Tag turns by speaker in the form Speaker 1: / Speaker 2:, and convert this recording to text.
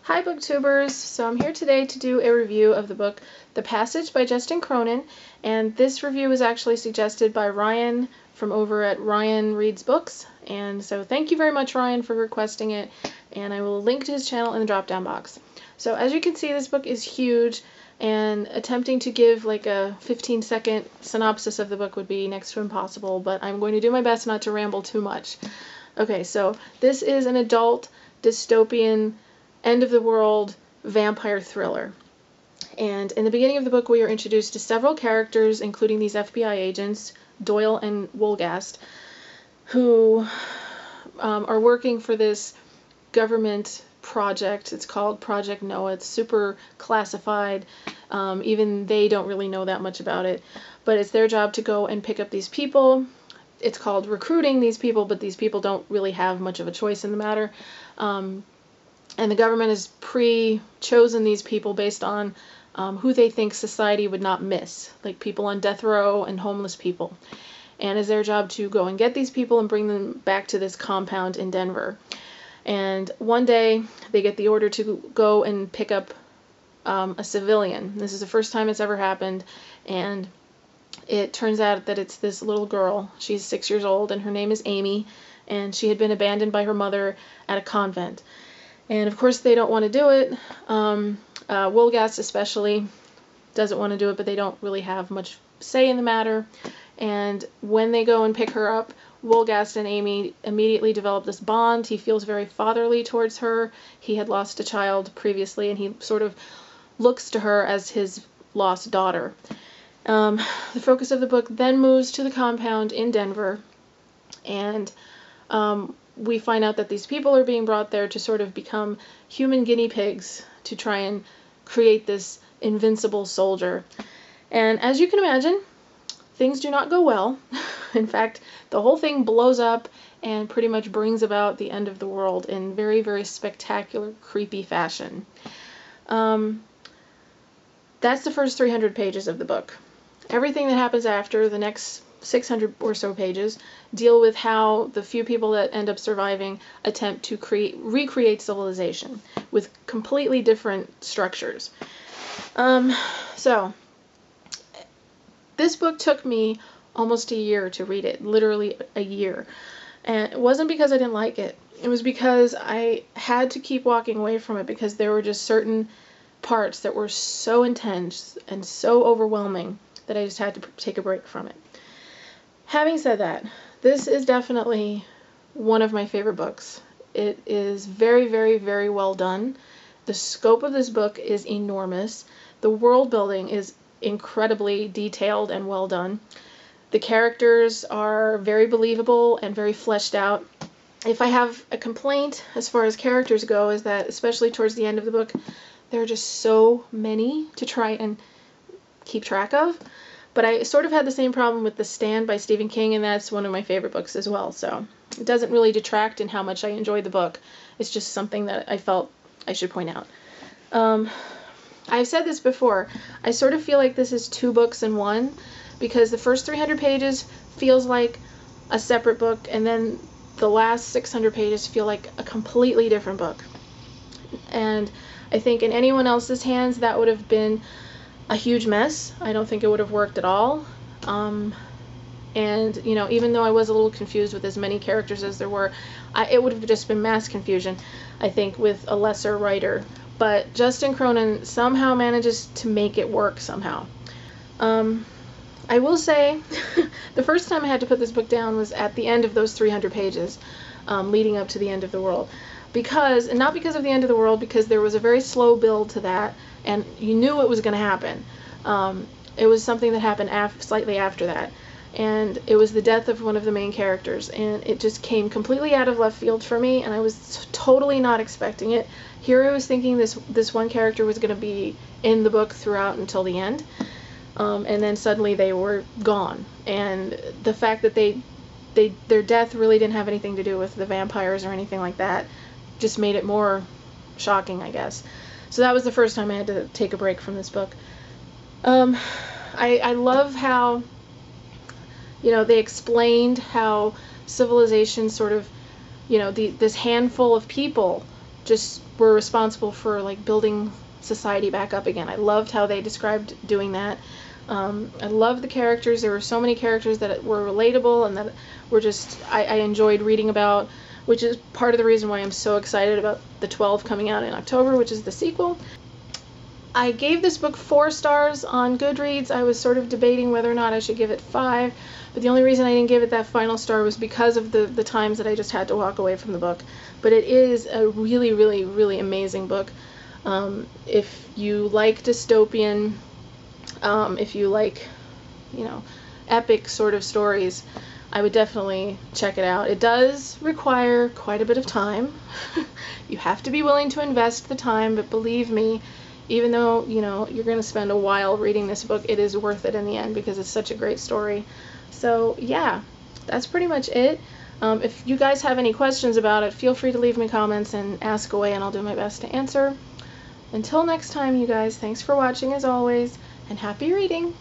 Speaker 1: Hi booktubers! So I'm here today to do a review of the book The Passage by Justin Cronin, and this review was actually suggested by Ryan from over at Ryan Reads Books, and so thank you very much Ryan for requesting it, and I will link to his channel in the drop down box. So as you can see, this book is huge, and attempting to give like a 15-second synopsis of the book would be next to impossible, but I'm going to do my best not to ramble too much. Okay, so this is an adult dystopian end-of-the-world vampire thriller. And in the beginning of the book, we are introduced to several characters, including these FBI agents, Doyle and Wolgast, who are working for this government project. It's called Project Noah. It's super classified. Even they don't really know that much about it. But it's their job to go and pick up these people. It's called recruiting these people, but these people don't really have much of a choice in the matter. And the government has pre-chosen these people based on who they think society would not miss, like people on death row and homeless people. And it's their job to go and get these people and bring them back to this compound in Denver. And one day they get the order to go and pick up a civilian. This is the first time it's ever happened, and it turns out that it's this little girl. She's 6 years old, and her name is Amy, and she had been abandoned by her mother at a convent. And of course they don't want to do it. Wolgast especially doesn't want to do it, but they don't really have much say in the matter. And when they go and pick her up, Wolgast and Amy immediately develop this bond. He feels very fatherly towards her. He had lost a child previously, and he sort of looks to her as his lost daughter. The focus of the book then moves to the compound in Denver, and we find out that these people are being brought there to sort of become human guinea pigs to try and create this invincible soldier. And as you can imagine, things do not go well. In fact, the whole thing blows up and pretty much brings about the end of the world in very, very spectacular, creepy fashion. That's the first 300 pages of the book. Everything that happens after, the next 600 or so pages, deal with how the few people that end up surviving attempt to recreate civilization with completely different structures. So this book took me almost a year to read it, literally a year. And it wasn't because I didn't like it. It was because I had to keep walking away from it because there were just certain parts that were so intense and so overwhelming that I just had to take a break from it. Having said that, this is definitely one of my favorite books. It is very, very, very well done. The scope of this book is enormous. The world building is incredibly detailed and well done. The characters are very believable and very fleshed out. If I have a complaint as far as characters go, is that especially towards the end of the book, there are just so many to try and keep track of. But I sort of had the same problem with The Stand by Stephen King, and that's one of my favorite books as well. So it doesn't really detract in how much I enjoyed the book. It's just something that I felt I should point out. I've said this before. I sort of feel like this is two books in one, because the first 300 pages feels like a separate book, and then the last 600 pages feel like a completely different book. And I think in anyone else's hands that would have been a huge mess. I don't think it would have worked at all. And, you know, even though I was a little confused with as many characters as there were, it would have just been mass confusion, I think, with a lesser writer. But Justin Cronin somehow manages to make it work somehow. I will say, the first time I had to put this book down was at the end of those 300 pages, leading up to the end of the world. And not because of the end of the world, because there was a very slow build to that, and you knew it was going to happen. It was something that happened slightly after that, and it was the death of one of the main characters, and it just came completely out of left field for me, and I was totally not expecting it. Here I was thinking this one character was going to be in the book throughout until the end, and then suddenly they were gone, and the fact that their death really didn't have anything to do with the vampires or anything like that just made it more shocking, I guess. So that was the first time I had to take a break from this book. I love how, you know, they explained how civilization sort of, you know, this handful of people just were responsible for like building society back up again. I loved how they described doing that. I loved the characters. There were so many characters that were relatable and that were just I enjoyed reading about, which is part of the reason why I'm so excited about the 12 coming out in October, which is the sequel. I gave this book 4 stars on Goodreads. I was sort of debating whether or not I should give it 5, but the only reason I didn't give it that final star was because of the times that I just had to walk away from the book. But it is a really, really, really amazing book. If you like dystopian, if you like, epic sort of stories, I would definitely check it out. It does require quite a bit of time. You have to be willing to invest the time, but believe me, even though, you're going to spend a while reading this book, it is worth it in the end because it's such a great story. So, yeah, that's pretty much it. If you guys have any questions about it, feel free to leave me comments and ask away, and I'll do my best to answer. Until next time, you guys, thanks for watching as always, and happy reading!